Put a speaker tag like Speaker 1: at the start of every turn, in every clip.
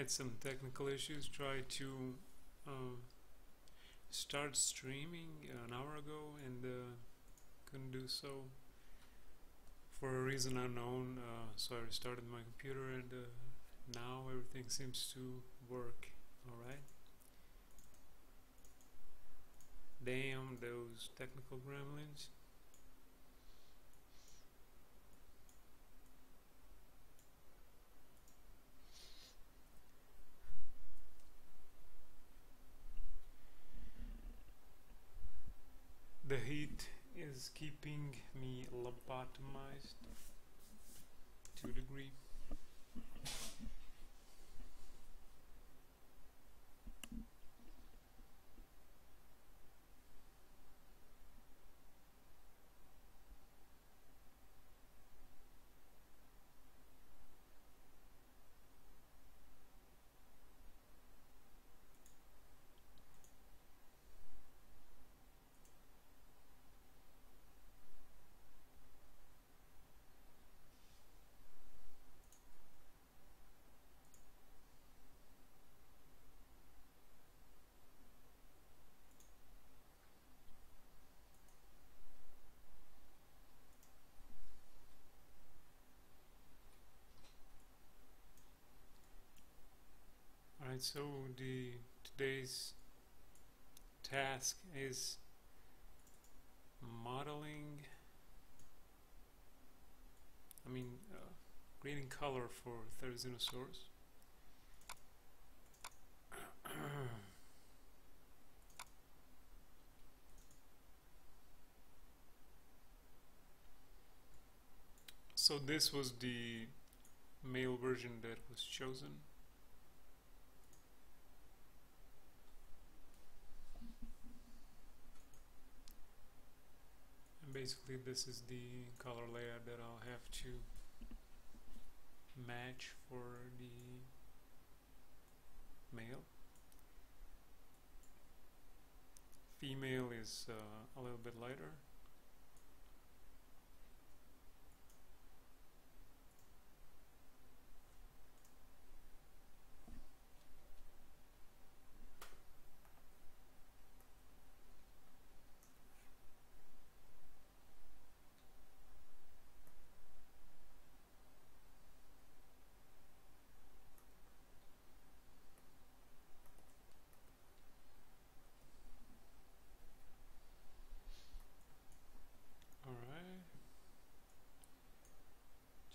Speaker 1: had some technical issues. Tried to start streaming an hour ago and couldn't do so for a reason unknown. So I restarted my computer and now everything seems to work alright. Damn those technical gremlins. The heat is keeping me lobotomized to a degree. Alright, so today's task is modeling, creating color for Therizinosaurs. So this was the male version that was chosen. And basically this is the color layout that I'll have to match for the male. Female is a little bit lighter.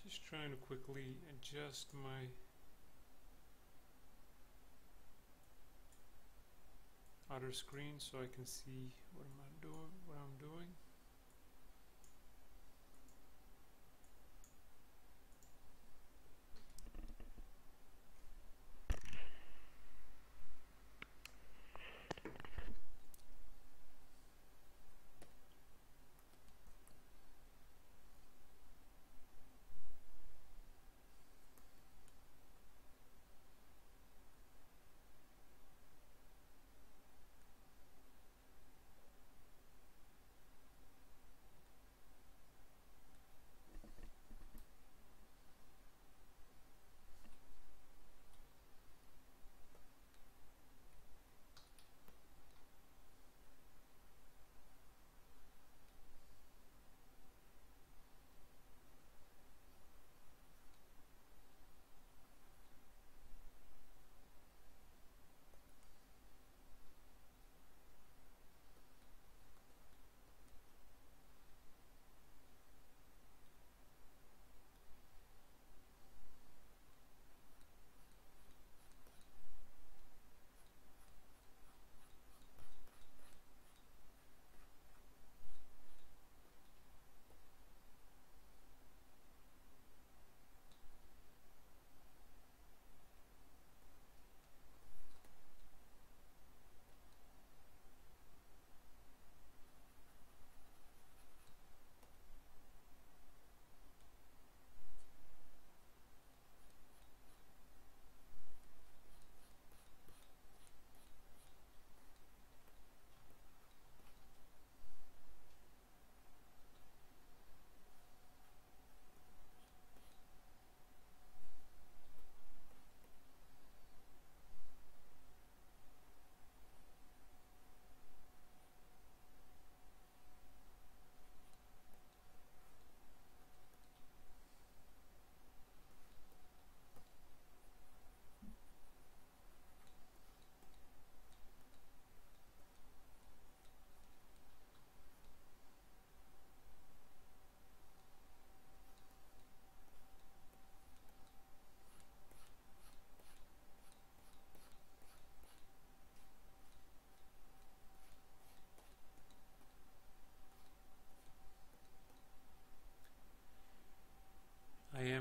Speaker 1: Just trying to quickly adjust my other screen so I can see what I'm doing.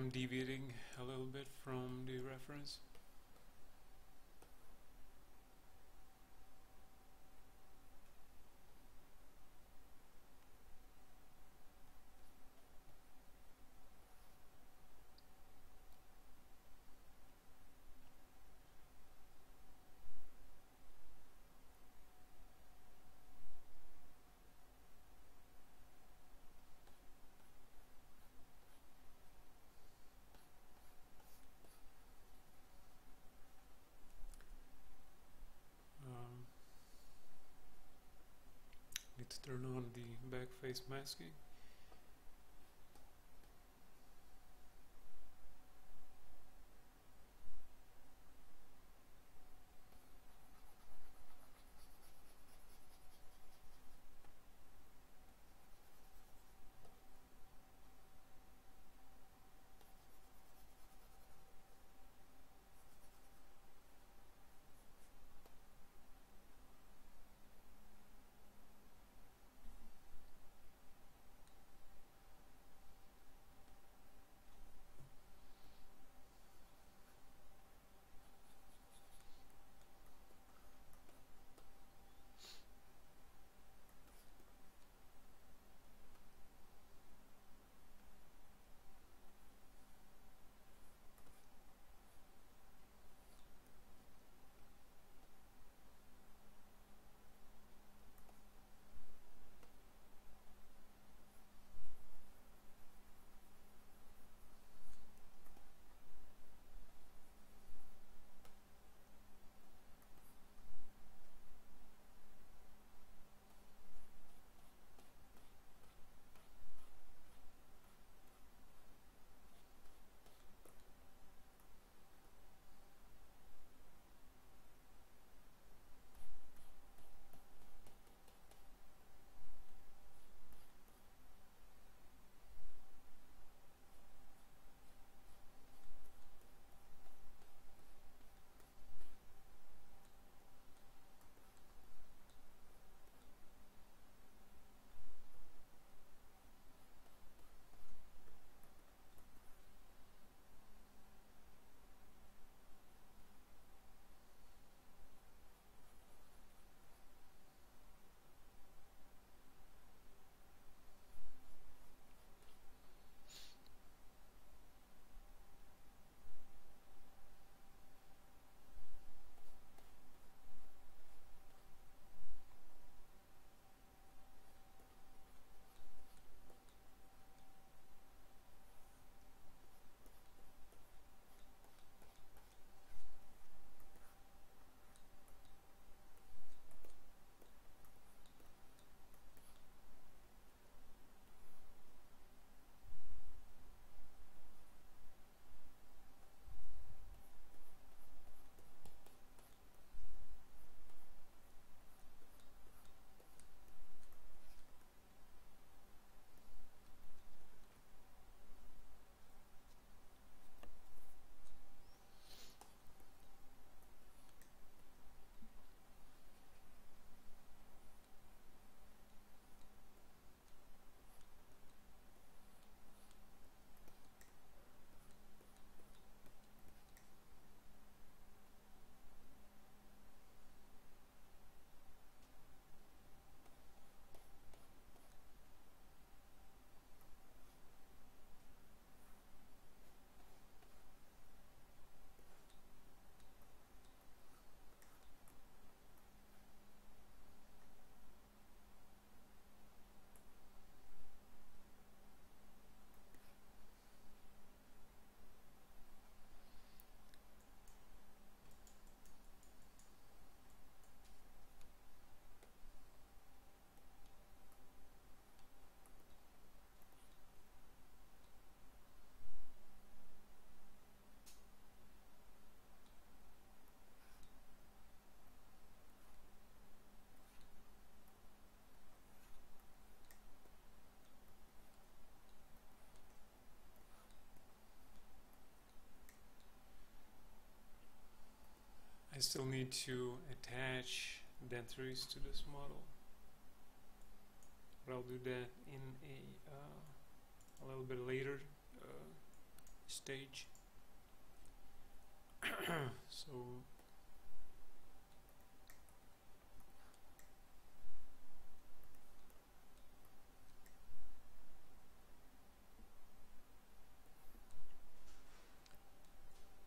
Speaker 1: I'm deviating a little bit from the reference. Need to turn on the back face masking. I still need to attach dentures to this model, but I'll do that in a little bit later stage. So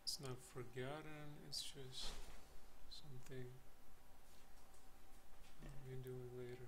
Speaker 1: it's not forgotten, it's just something I'll be doing later.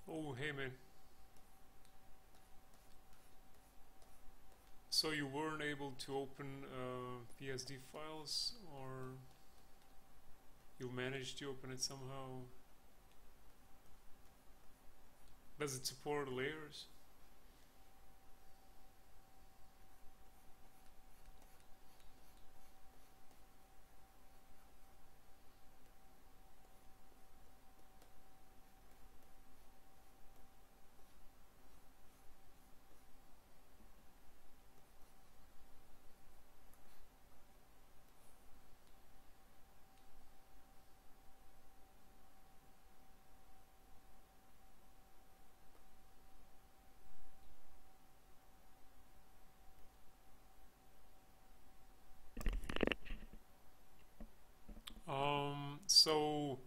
Speaker 1: Oh, hey man. So you weren't able to open PSD files, or you managed to open it somehow? Does it support layers? So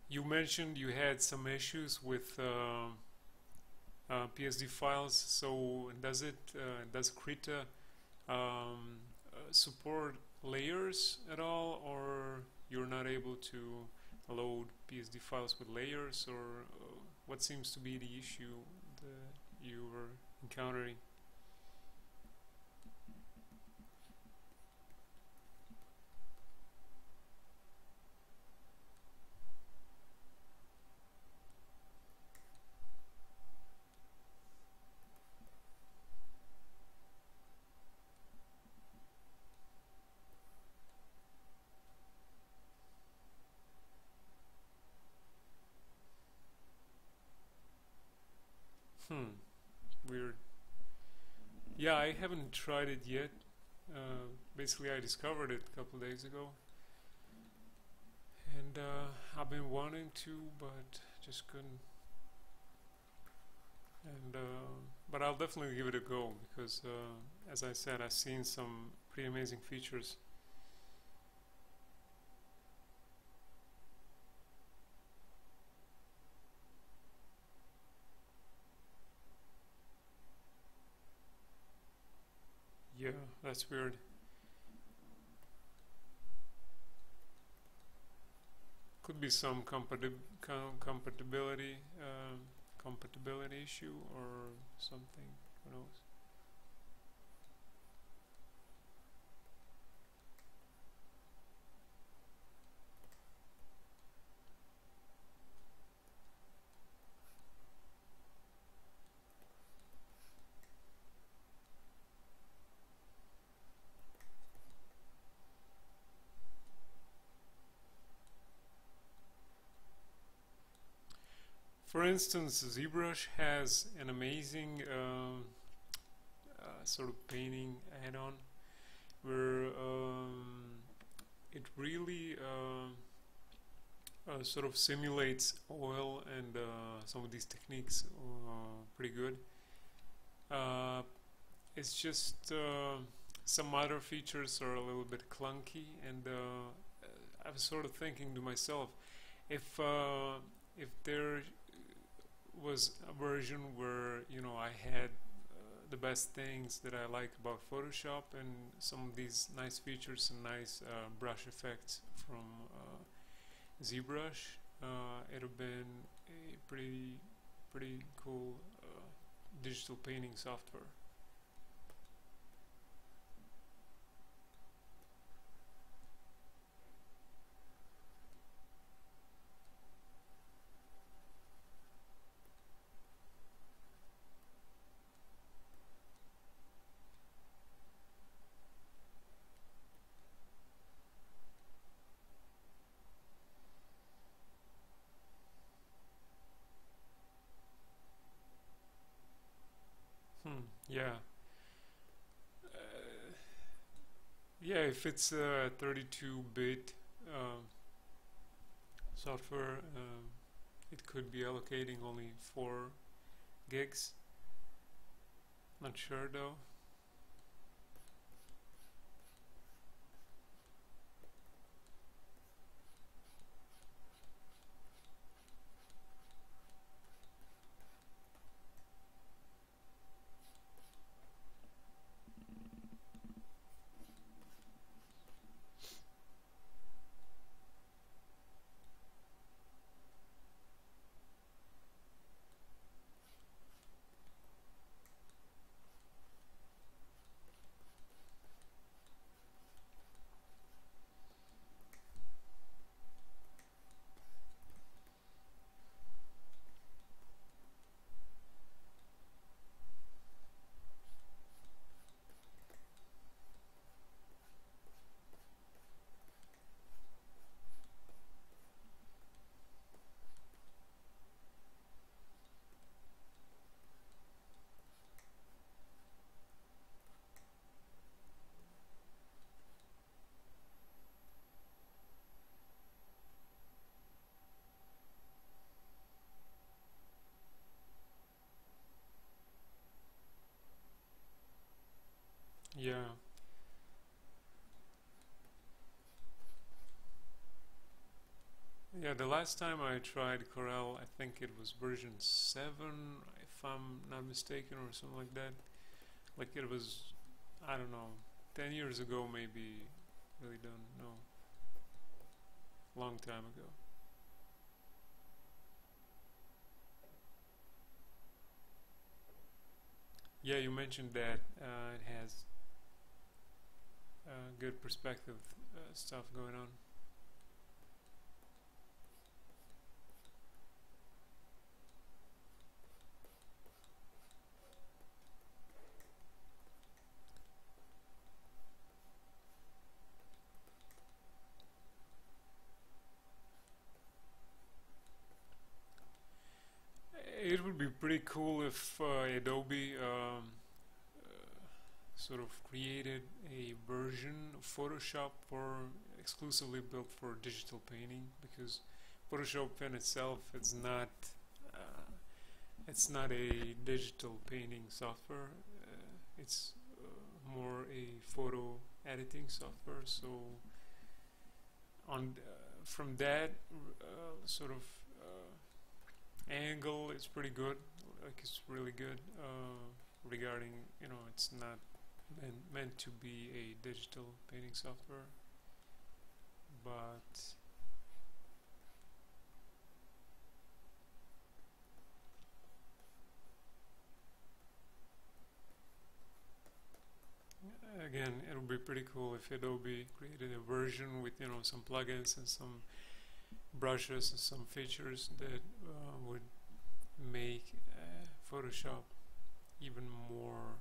Speaker 1: you mentioned you had some issues with PSD files. So does Krita support layers at all, or you're not able to load PSD files with layers, or what seems to be the issue that you were encountering? Weird. Yeah, I haven't tried it yet. Basically, I discovered it a couple days ago, and I've been wanting to, but just couldn't. And but I'll definitely give it a go because, as I said, I've seen some pretty amazing features. Yeah, that's weird. Could be some compatibility compatibility issue or something. Who knows? For instance, ZBrush has an amazing sort of painting add-on where it really sort of simulates oil and some of these techniques pretty good. It's just some other features are a little bit clunky, and I was sort of thinking to myself, if there was a version where I had the best things that I like about Photoshop and some of these nice features and nice brush effects from ZBrush, it would have been a pretty cool digital painting software. Yeah. Yeah, if it's a 32-bit software, it could be allocating only 4 gigs. Not sure though. Yeah. Yeah, the last time I tried Corel, I think it was version 7, if I'm not mistaken, or something like that. Like it was, I don't know, 10 years ago maybe, really don't know, long time ago. Yeah, you mentioned that it has good perspective stuff going on. It would be pretty cool if Adobe sort of created a version of Photoshop for exclusively built for digital painting, because Photoshop in itself uh, it's not a digital painting software. It's more a photo editing software. So on from that sort of angle, it's pretty good. Like it's really good regarding, it's not meant to be a digital painting software, but again, it would be pretty cool if Adobe created a version with some plugins and some brushes and some features that would make Photoshop even more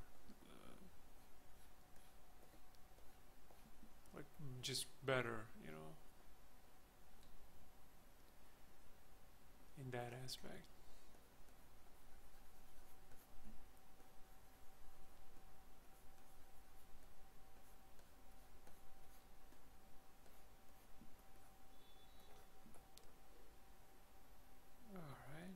Speaker 1: like just better, in that aspect. All right.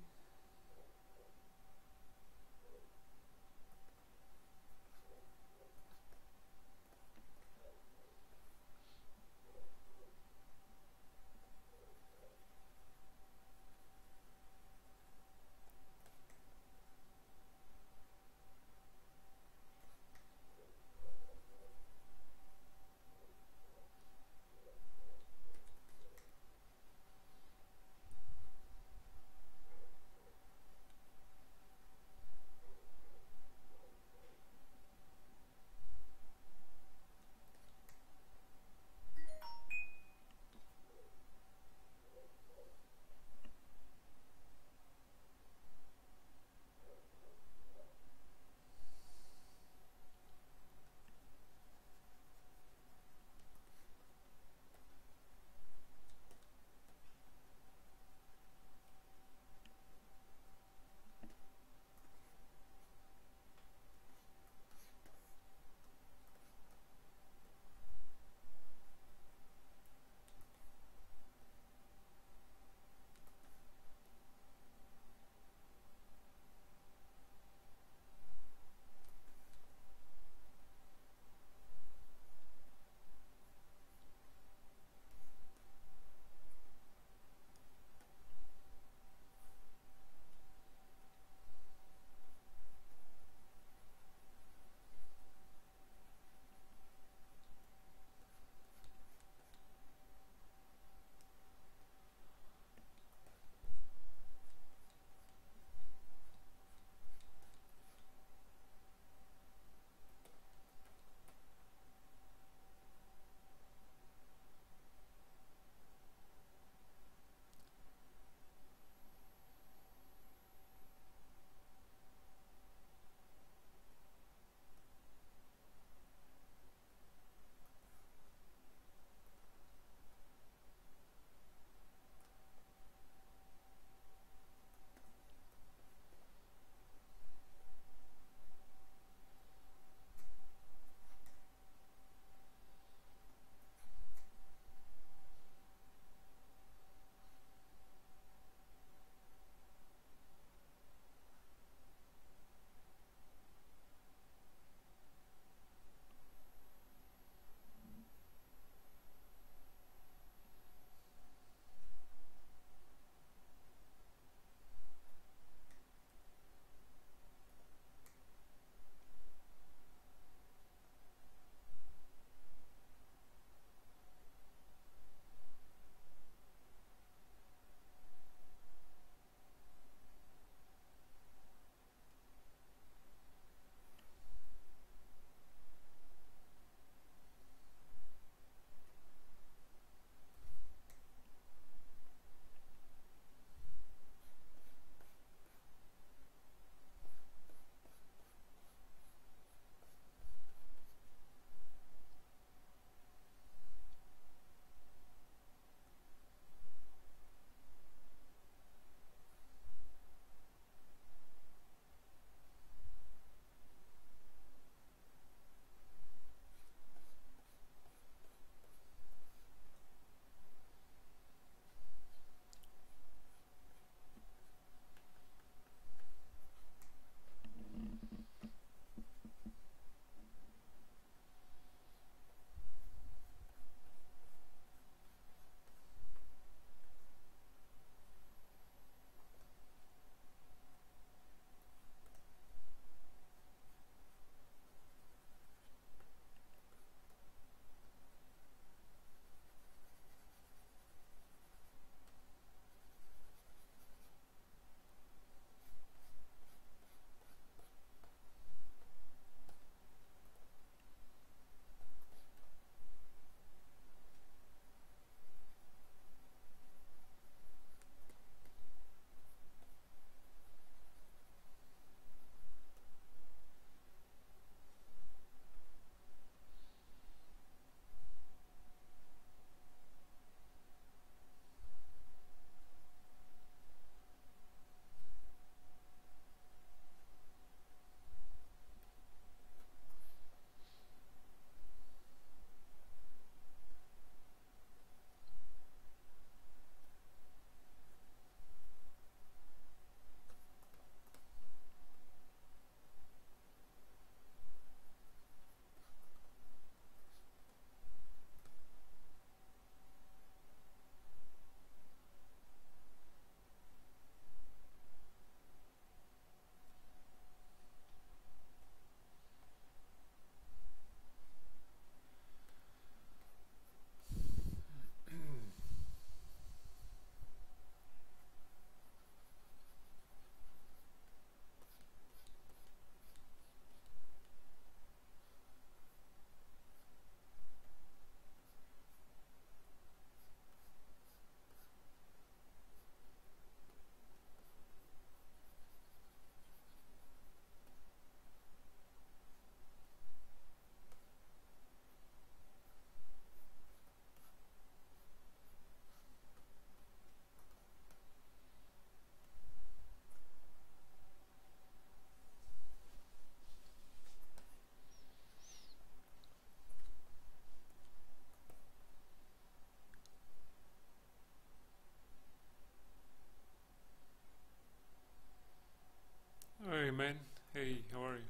Speaker 1: man? Hey, how are you?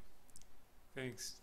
Speaker 1: Thanks.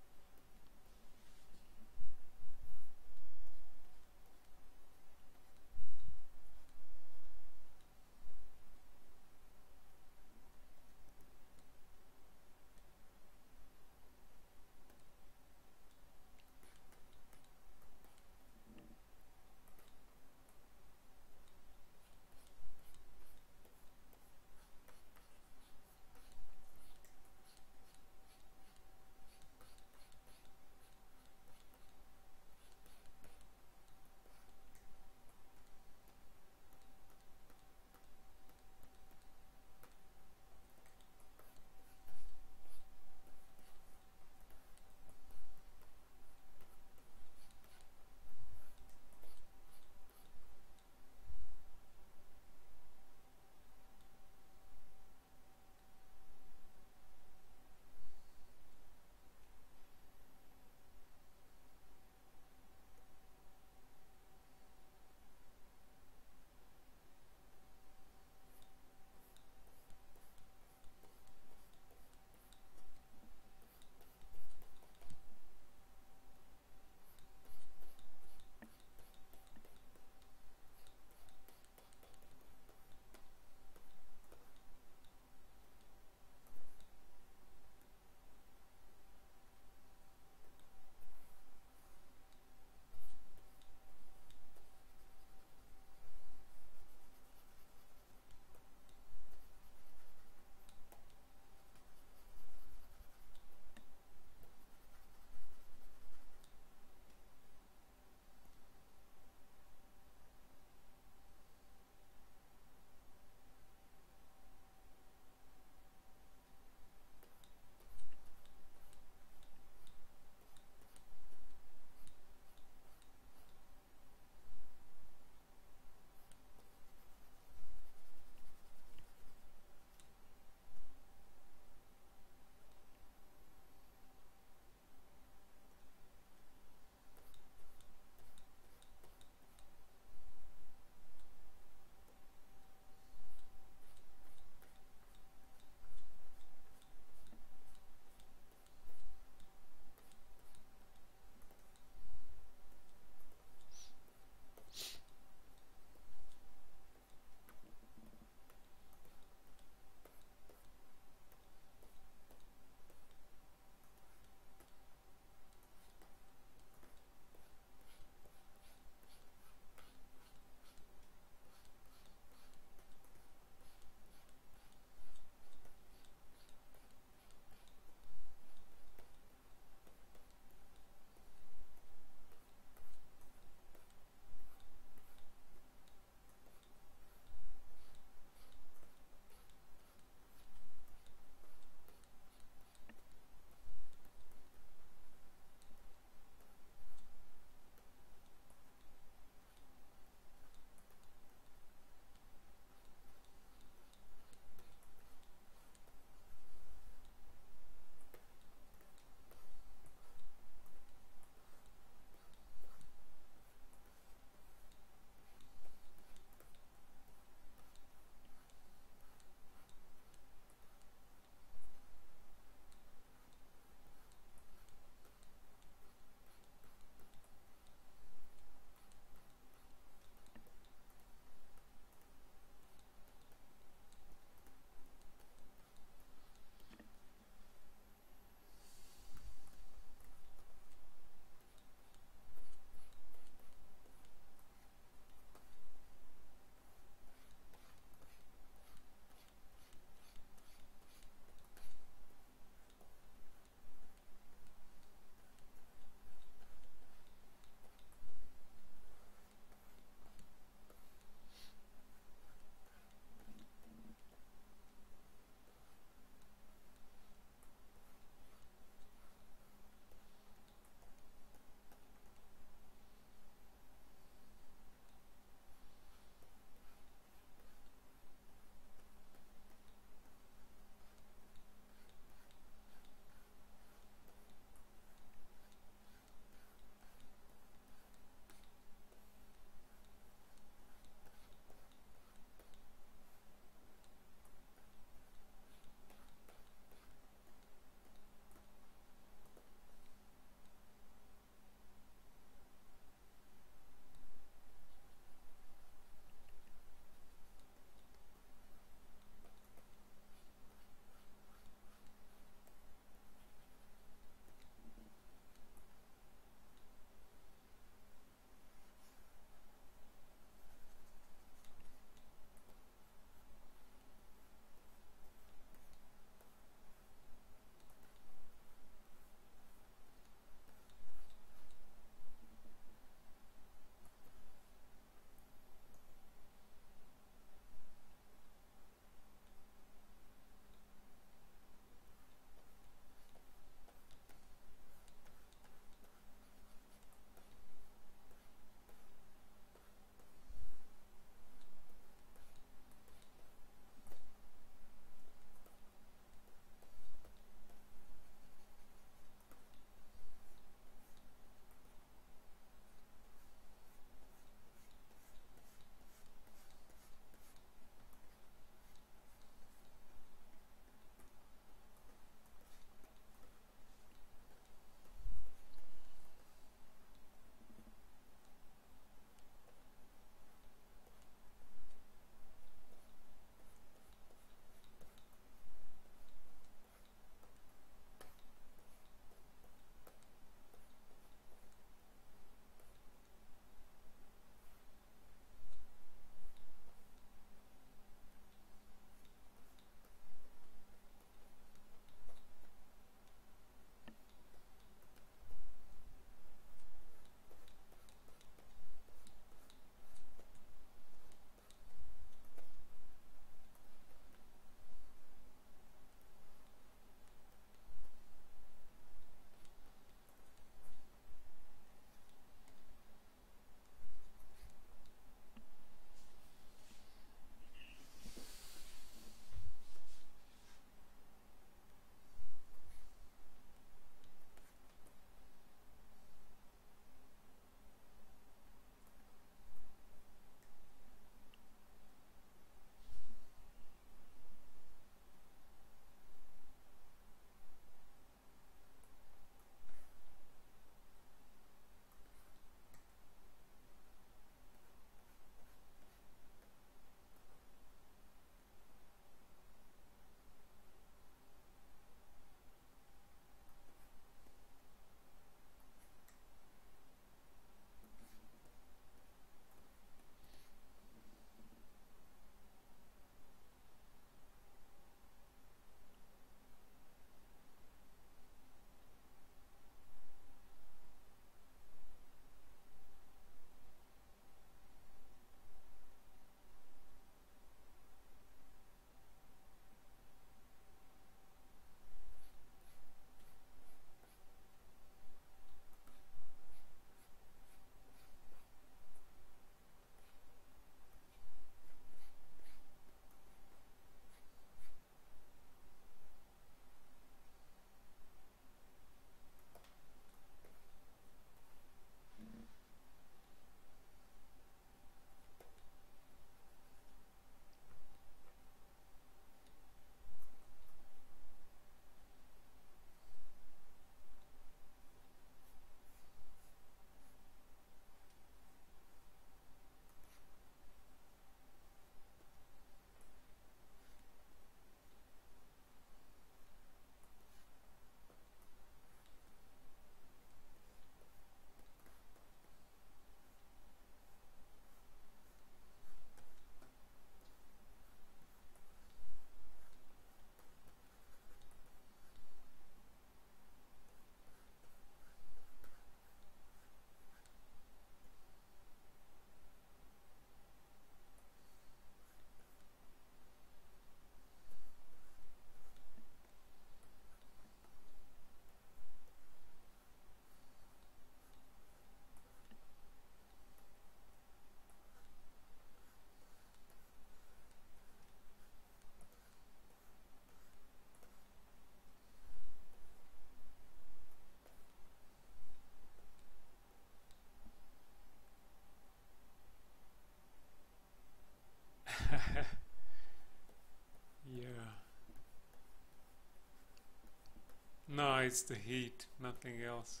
Speaker 1: it's the heat, nothing else.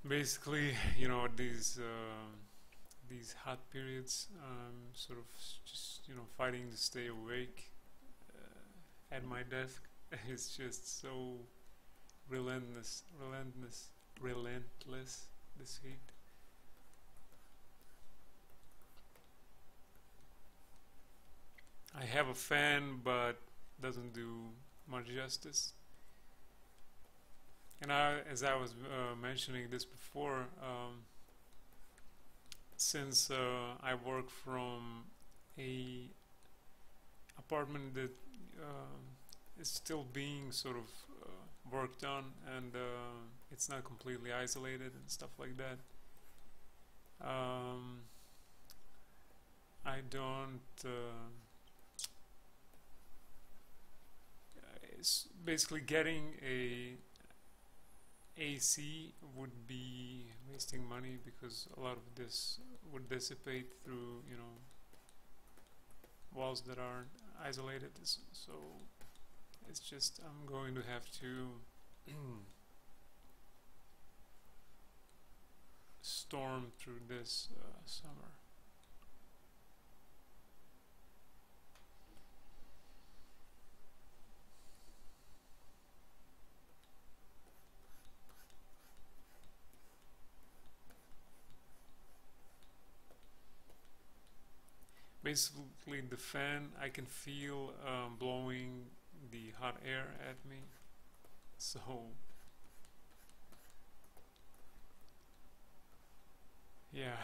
Speaker 1: Basically, you know, these hot periods, sort of just, you know, fighting to stay awake at my desk. It's just so relentless, this heat. I have a fan, but doesn't do much justice. And as I was mentioning this before, since I work from a apartment that is still being sort of worked on, and it's not completely isolated and stuff like that, I don't. It's basically getting a AC would be wasting money, because a lot of this would dissipate through, you know, walls that aren't isolated. So it's just, I'm going to have to storm through this summer. Basically, the fan, I can feel blowing the hot air at me. So yeah.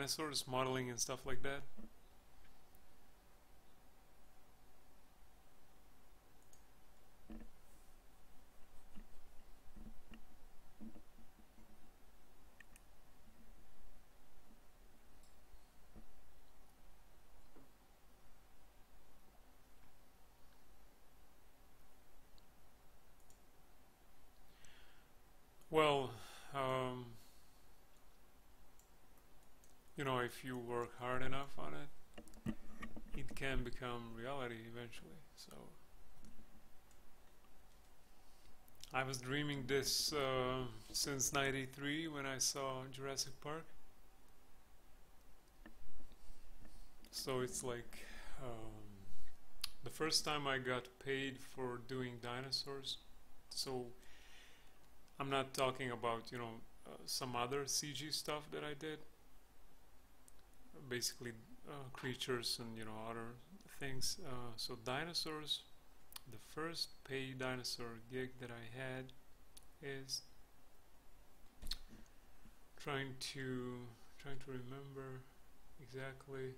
Speaker 1: dinosaurs, modeling and stuff like that. Well, um, you know, if you work hard enough on it, it can become reality eventually. So I was dreaming this since '93 when I saw Jurassic Park. So it's like the first time I got paid for doing dinosaurs. So I'm not talking about, you know, some other CG stuff that I did. Basically, creatures and, you know, other things. So dinosaurs, the first paid dinosaur gig that I had is trying to remember exactly.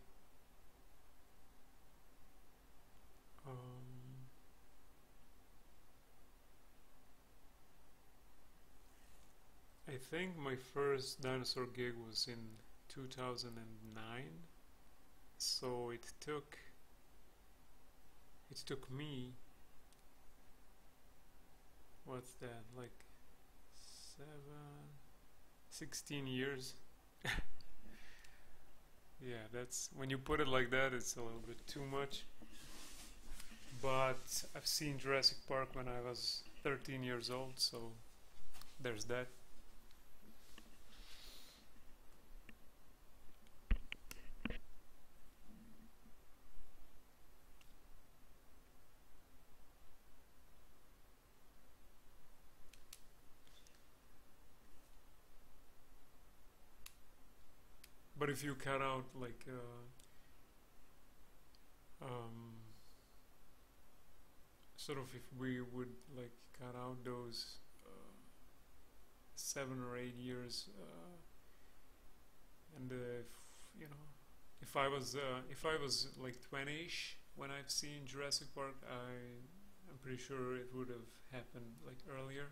Speaker 1: I think my first dinosaur gig was in 2009. So it took me, what's that, like 16 years. Yeah, that's, when you put it like that, it's a little bit too much. But I've seen Jurassic Park when I was 13 years old, so there's that. But if you cut out like sort of, if we would like cut out those 7 or 8 years, and if you know, if I was like 20ish when I've seen Jurassic Park, I'm pretty sure it would have happened like earlier.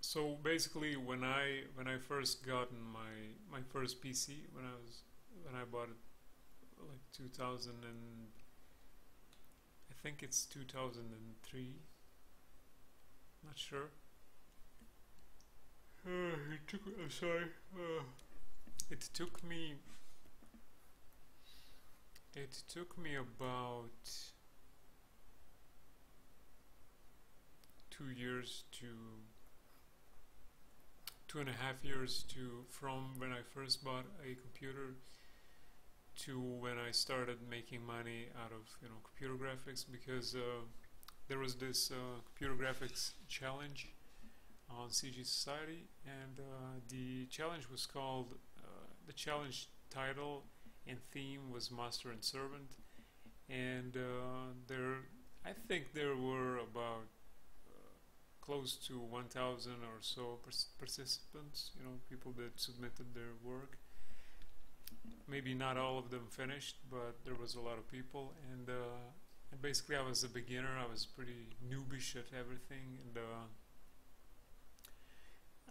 Speaker 1: So basically, when I first gotten my first PC, when I bought it like 2000 and I think it's 2003. Not sure. I'm sorry. It took me. It took me about 2 years to 2.5 years to from when I first bought a computer to when I started making money out of, you know, computer graphics, because there was this computer graphics challenge on CG Society, and the challenge was called the challenge title and theme was Master and Servant, and I think there were about close to 1,000 or so participants, you know, people that submitted their work. Maybe not all of them finished, but there was a lot of people, and basically I was a beginner. I was pretty noobish at everything, and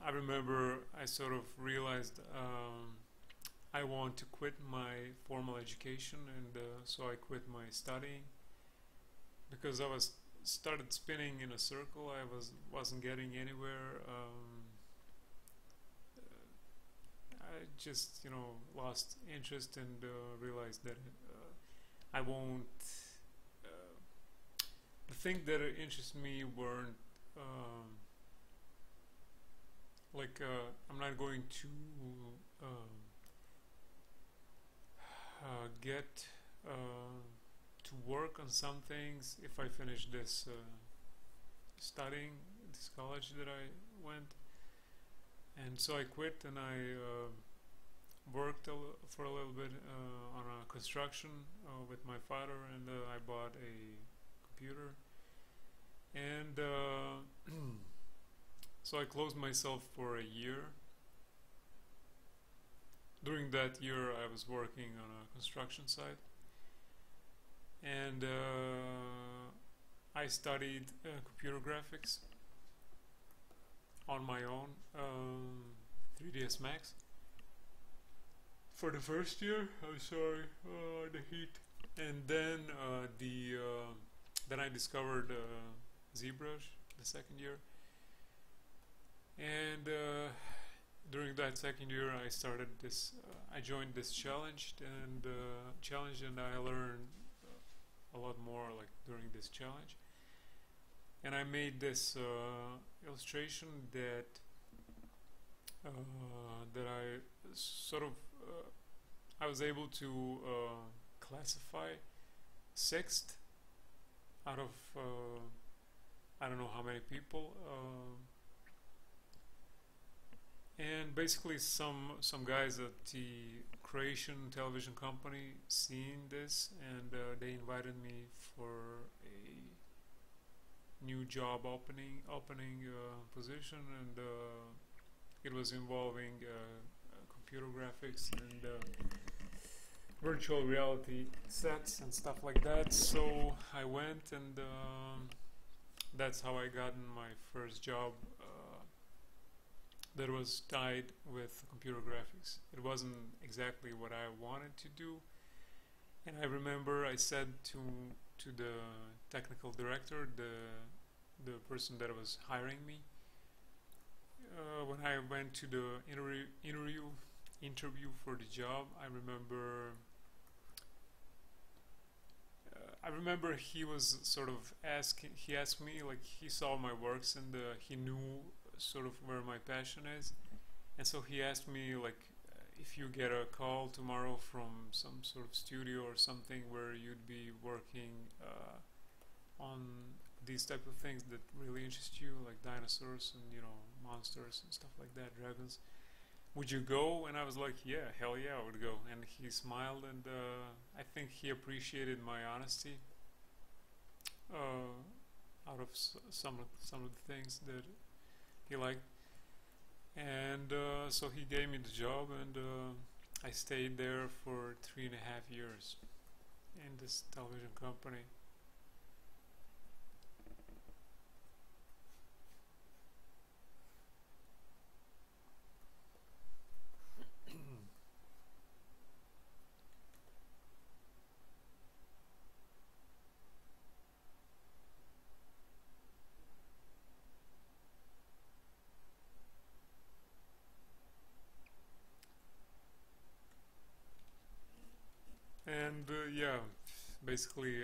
Speaker 1: I remember I sort of realized I want to quit my formal education, and so I quit my studying because I was started spinning in a circle. I wasn't getting anywhere. I just, you know, lost interest and realized that I won't. The thing that interested me weren't I'm not going to get to work on some things if I finish this studying this college that I went, and so I quit, and I worked for a little bit on a construction with my father, and I bought a computer, and so I closed myself for a year. During that year, I was working on a construction site, and I studied computer graphics on my own, 3ds Max. For the first year, I'm sorry, the heat, and then then I discovered ZBrush the second year, and during that second year, I started this. I joined this challenge, and I learned a lot more like during this challenge. And I made this illustration that I sort of I was able to classify sixth out of I don't know how many people. And basically some guys at the Croatian television company seen this, and they invited me for a new job opening position, and it was involving computer graphics and virtual reality sets and stuff like that. So I went, and that's how I got my first job that was tied with computer graphics. It wasn't exactly what I wanted to do, and I remember I said to the technical director, the person that was hiring me, when I went to the interview for the job, I remember he was sort of he asked me, like, he saw my works, and he knew sort of where my passion is, and so he asked me, like, if you get a call tomorrow from some sort of studio or something where you'd be working on these type of things that really interest you, like dinosaurs and, you know, monsters and stuff like that, dragons, would you go? And I was like, yeah, hell yeah, I would go. And he smiled, and I think he appreciated my honesty out of some of the things that he liked, and so he gave me the job, and I stayed there for 3.5 years in this television company. And yeah, basically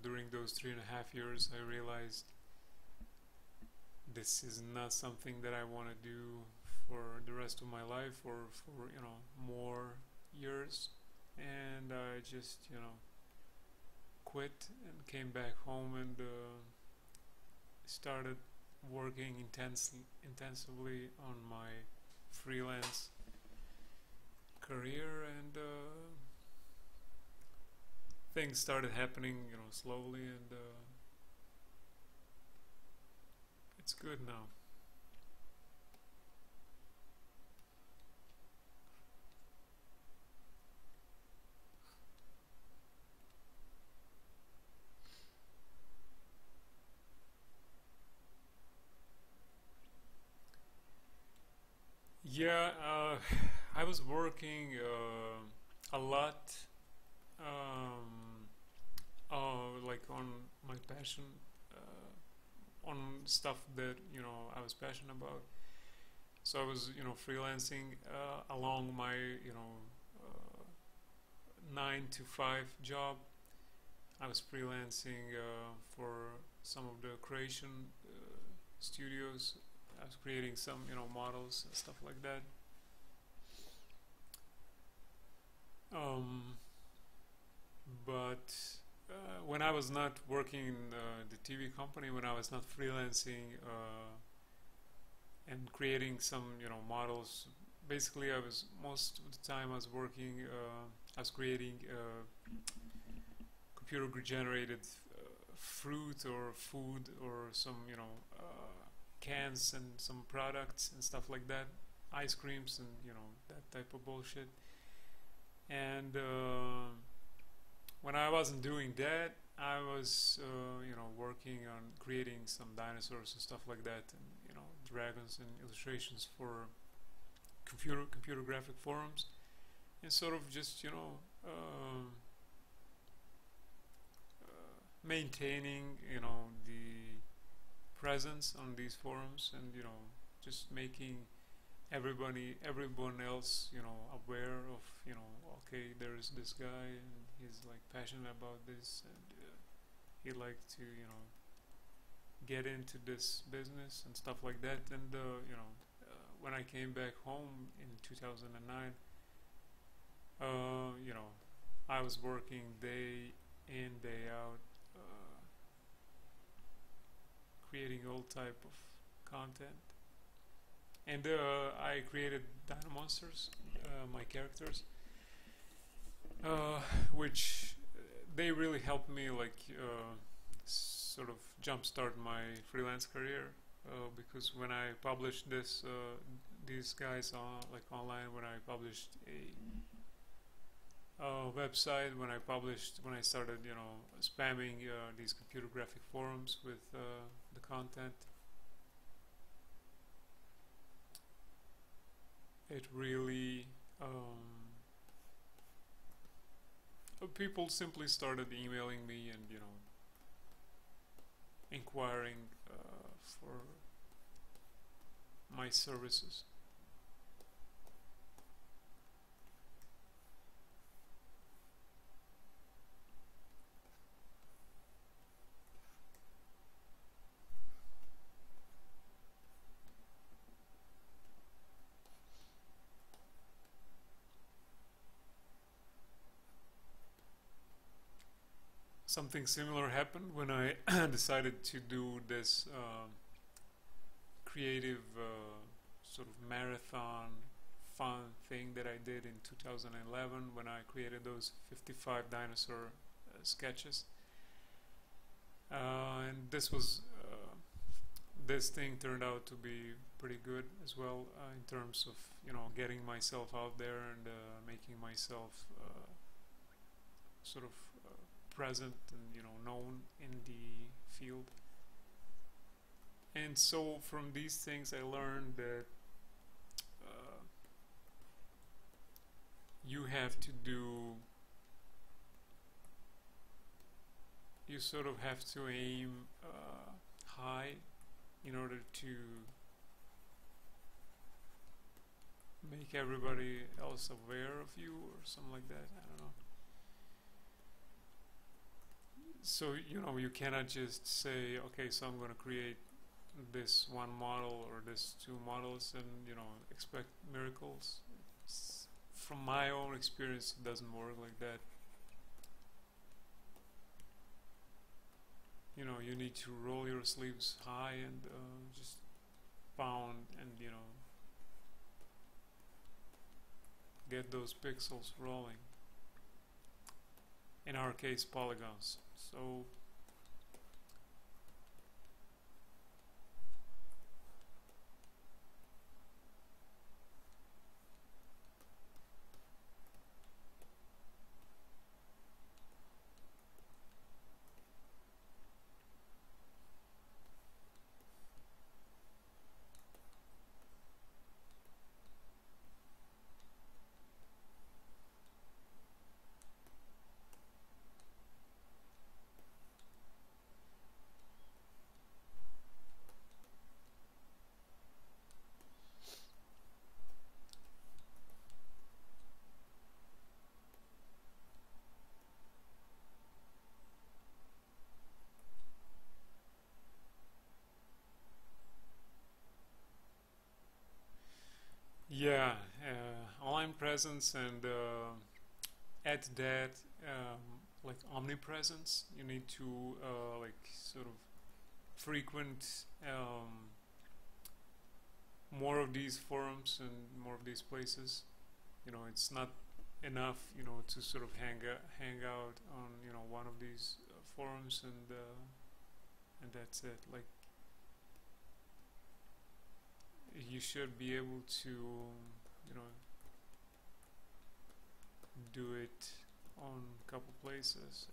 Speaker 1: during those 3.5 years, I realized this is not something that I want to do for the rest of my life, or for, you know, more years. And I just, you know, quit and came back home, and started working intensively on my freelance career, and things started happening, you know, slowly, and it's good now. Yeah, I was working a lot, um, like on my passion, on stuff that, you know, I was passionate about. So I was, you know, freelancing along my, you know, 9 to 5 job. I was freelancing for some of the Croatian studios. I was creating some, you know, models and stuff like that. Um, but when I was not working in the TV company, when I was not freelancing and creating some, you know, models, basically I was, most of the time I was working, I was creating computer generated fruit or food or some cans and some products and stuff like that, ice creams and that type of bullshit. And when I wasn't doing that, I was working on creating some dinosaurs and stuff like that, and dragons and illustrations for computer graphic forums, and sort of just maintaining the presence on these forums, and just making everyone else aware of okay, there's this guy and he's like passionate about this, and he liked to get into this business and stuff like that. And when I came back home in 2009, I was working day in, day out, creating all type of content. And I created Dino Monsters, my characters, which they really helped me, like sort of jumpstart my freelance career, because when I published these guys online, when I published a website, when I started spamming these computer graphic forums with the content, it really people simply started emailing me and inquiring for my services. Something similar happened when I decided to do this creative sort of marathon fun thing that I did in 2011, when I created those 55 dinosaur sketches. And this thing turned out to be pretty good as well, in terms of getting myself out there and making myself sort of present and known in the field. And so from these things I learned that you sort of have to aim high in order to make everybody else aware of you, or something like that. I don't know. So you cannot just say, okay, so I'm going to create this one model or this two models and expect miracles. From my own experience, it doesn't work like that. You need to roll your sleeves high and just pound and get those pixels rolling. In our case, polygons. So yeah, online presence, and add that like omnipresence. You need to like sort of frequent more of these forums and more of these places. It's not enough to sort of hang out on one of these forms, and that's it. Like, you should be able to, you know, do it on a couple places,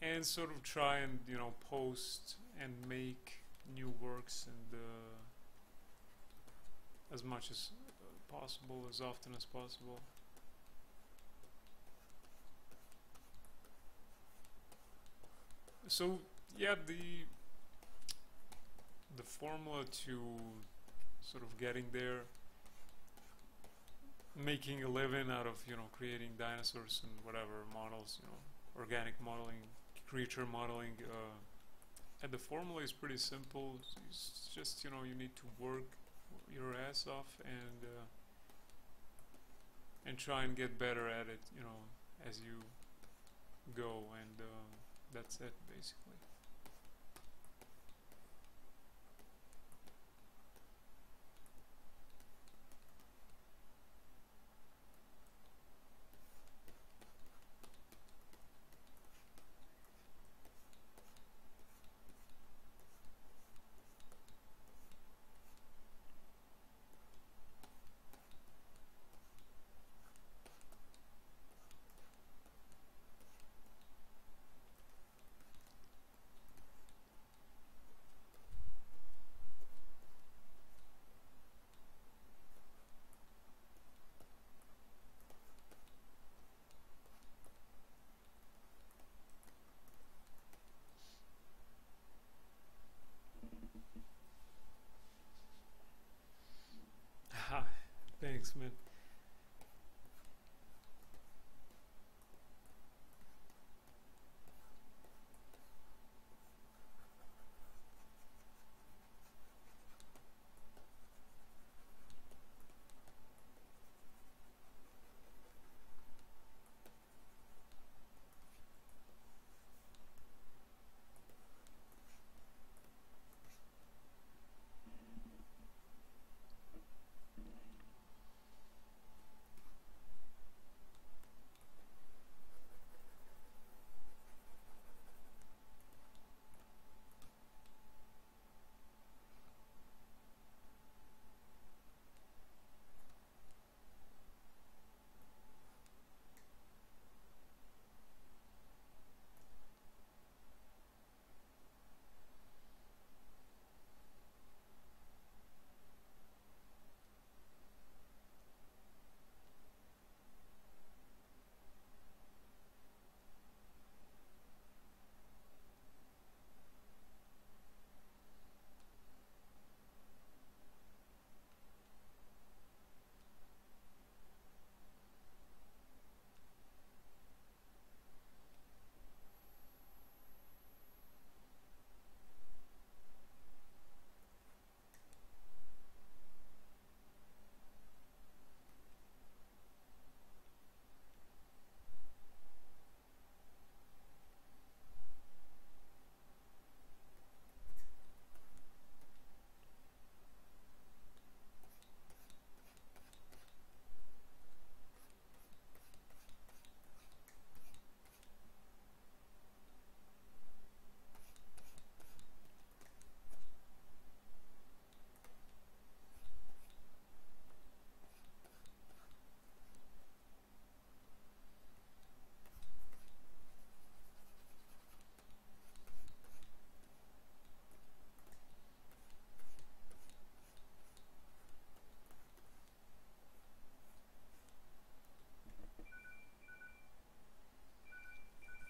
Speaker 1: and sort of try and, you know, post and make new works, and as much as possible, as often as possible. So yeah, the formula to sort of getting there, making a living out of, you know, creating dinosaurs and whatever models, you know, organic modeling, creature modeling, and the formula is pretty simple. It's just, you know, you need to work your ass off, and try and get better at it, you know, as you go, and that's it basically. Thanks, man.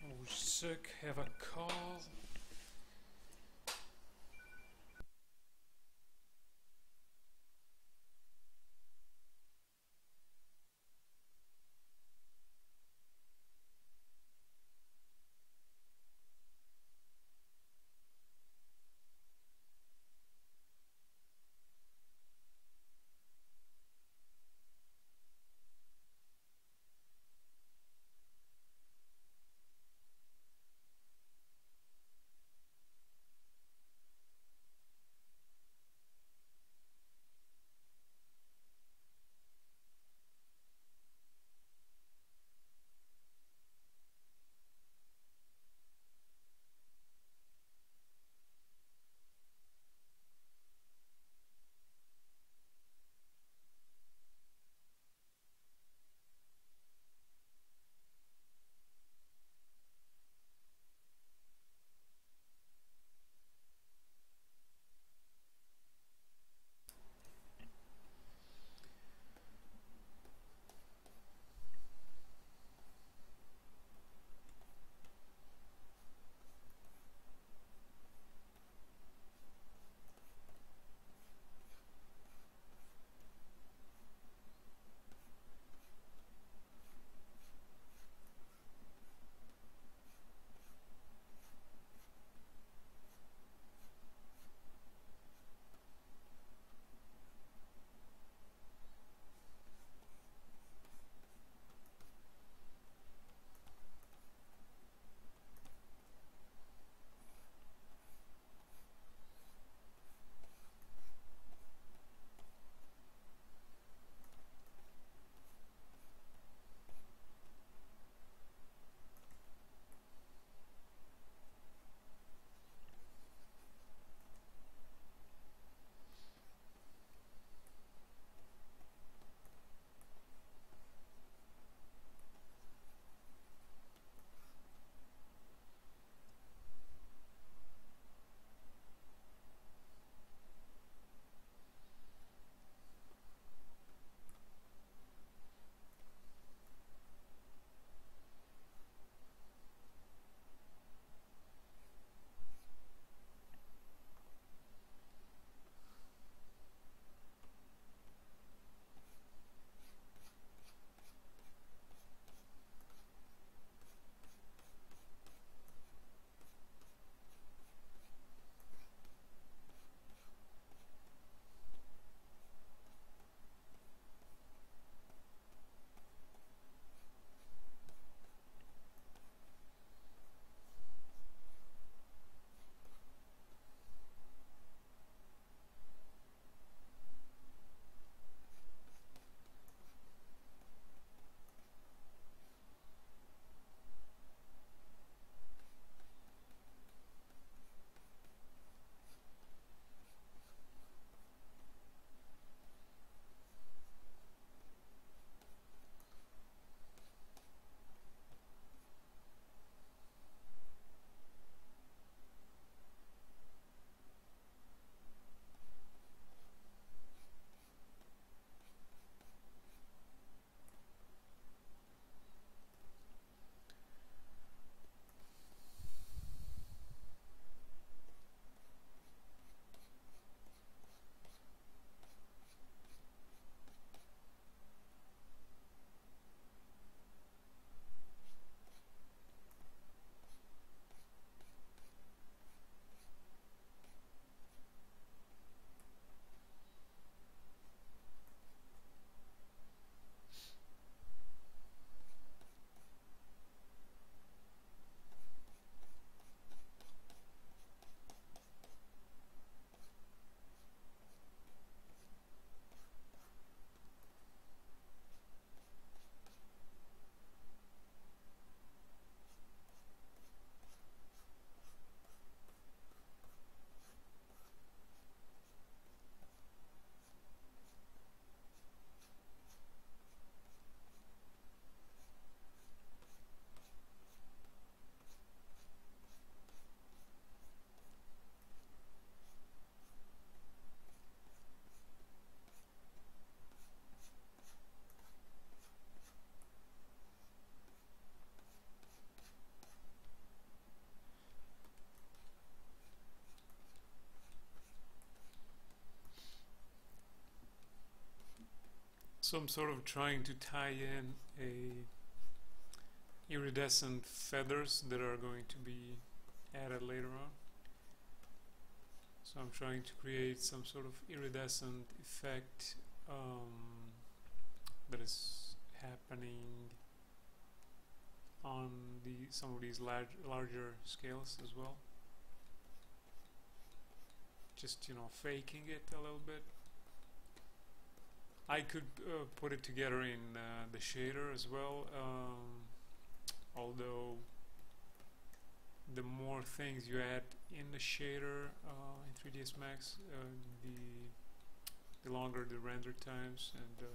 Speaker 1: Oh, sick, have a call. So I'm sort of trying to tie in a iridescent feathers that are going to be added later on. So I'm trying to create some sort of iridescent effect that is happening on some of these larger scales as well. Just, you know, faking it a little bit. I could put it together in the shader as well, although the more things you add in the shader in 3ds Max, the longer the render times, and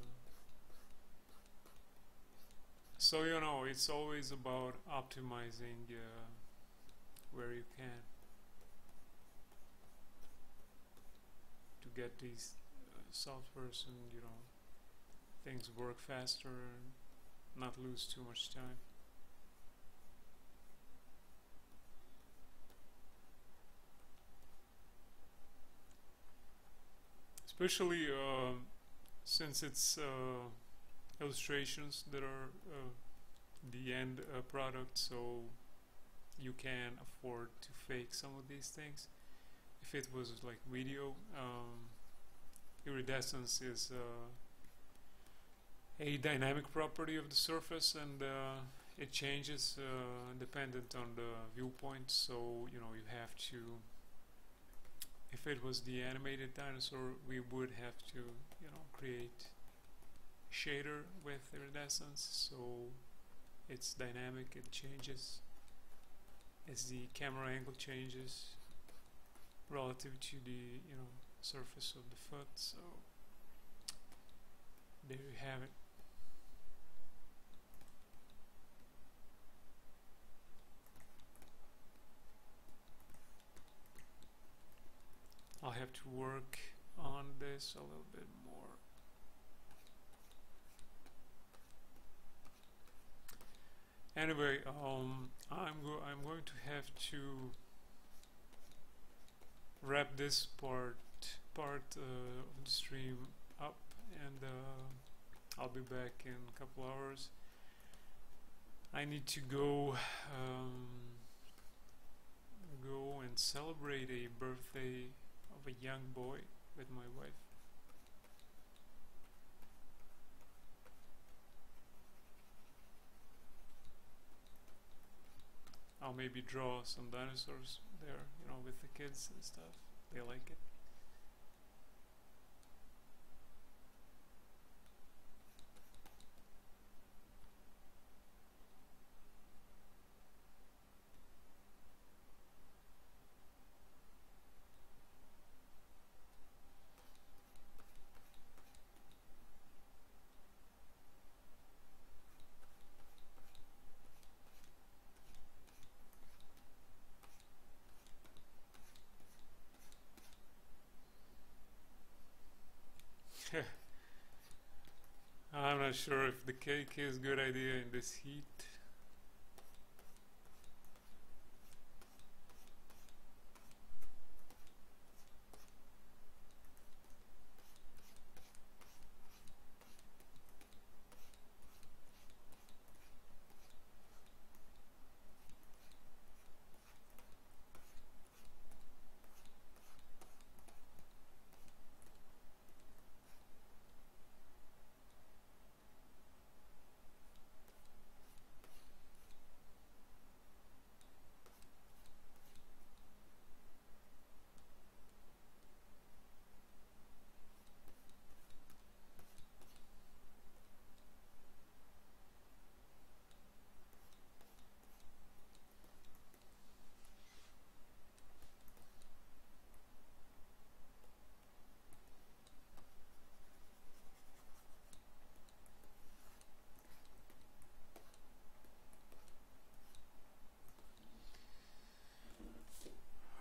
Speaker 1: so, you know, it's always about optimizing where you can to get these softwares and, you know, things work faster and not lose too much time. Especially since it's illustrations that are the end product, so you can afford to fake some of these things. If it was like video, iridescence is a dynamic property of the surface, and it changes dependent on the viewpoint, so, you know, you have to, if it was the animated dinosaur, we would have to, you know, create shader with iridescence, so it's dynamic, it changes as the camera angle changes relative to the, you know, surface of the foot. So there you have it. I'll have to work on this a little bit more. Anyway, I'm going to have to wrap this part of the stream up, and I'll be back in a couple hours. I need to go and celebrate a birthday of a young boy with my wife. I'll maybe draw some dinosaurs there, you know, with the kids and stuff. They like it. I'm not sure if the cake is a good idea in this heat.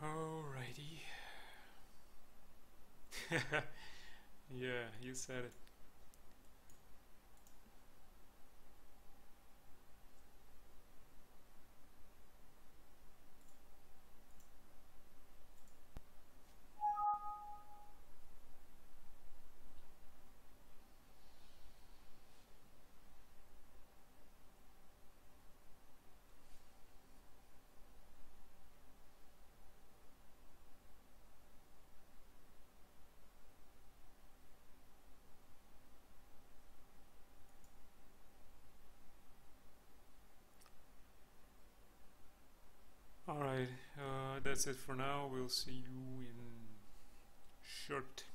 Speaker 1: Alrighty. Yeah, you said it. Alright, that's it for now. We'll see you in short.